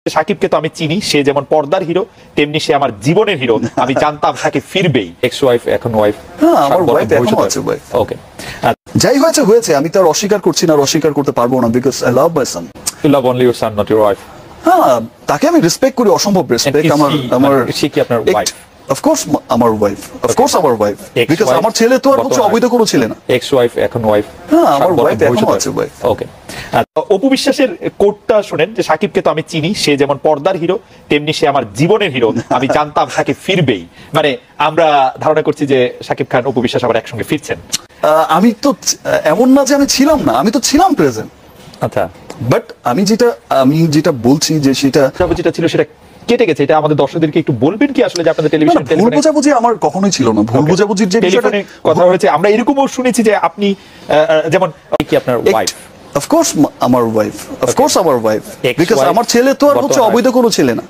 সাকিবকে তো আমি চিনি, সে যেমন পর্দার হিরো তেমনি সে আমার জীবনের হিরো। আমি জানতাম সাকিব ফিরবেই। এক্স ওয়াইফ এখন ওয়াইফ। হ্যাঁ, আমার ওয়াইফ এখনো আছে ভাই। ওকে, যাই হয়েছে হয়েছে, আমি তার অস্বীকার করছি না, অস্বীকার করতে পারবো না, because I love my son. You love only your son, not your wife. হ্যাঁ, তাকে আমি রেসপেক্ট করি, অসম্ভব রেসপেক্ট। আমার সে কি আপনার ওয়াইফ? অফকোর্স আমার ওয়াইফ, অফকোর্স আমার ওয়াইফ, বিকজ আমার ছেলে তো আর হচ্ছে অবৈধ কোনো ছেলে না। এক্স ওয়াইফ এখন ওয়াইফ। হ্যাঁ, আমার ওয়াইফ এখনো আছে ভাই। ওকে, অপু বিশ্বাসের কোটটা শুনেন যে সাকিবকে তো আমি চিনি, সে যেমন পর্দার হিরো তেমনি সে আমার জীবনের হিরো। আমি জানতাম সাকিব ফিরবেই। মানে আমরা ধারণা করছি যে সাকিব খান অপু বিশ্বাস আবার একসঙ্গে ফিরছেন। আমি তো এমন না যে আমি ছিলাম না, আমি তো ছিলাম প্রেজেন্ট। আচ্ছা, বাট আমি যেটা বলছি যে সেটা যেটা ছিল সেটা কেটে গেছে। এটা আমাদের দর্শকদেরকে একটু বলবেন কি আসলে, যে আপনাদের টেলিভিশন ভুল বোঝাবুঝি আমার কখনোই ছিল না। ভুল বোঝাবুঝির যে বিষয়টা কথা হয়েছে, আমরা এরকমও শুনেছি যে আপনি যেমন কি আপনার ওয়াইফ? অফকোর্স আমার ওয়াইফ, অফকোর্স আমার ওয়াইফ, বিকজ আমার ছেলে তো আর হচ্ছে অবৈধ কোনো ছেলে না।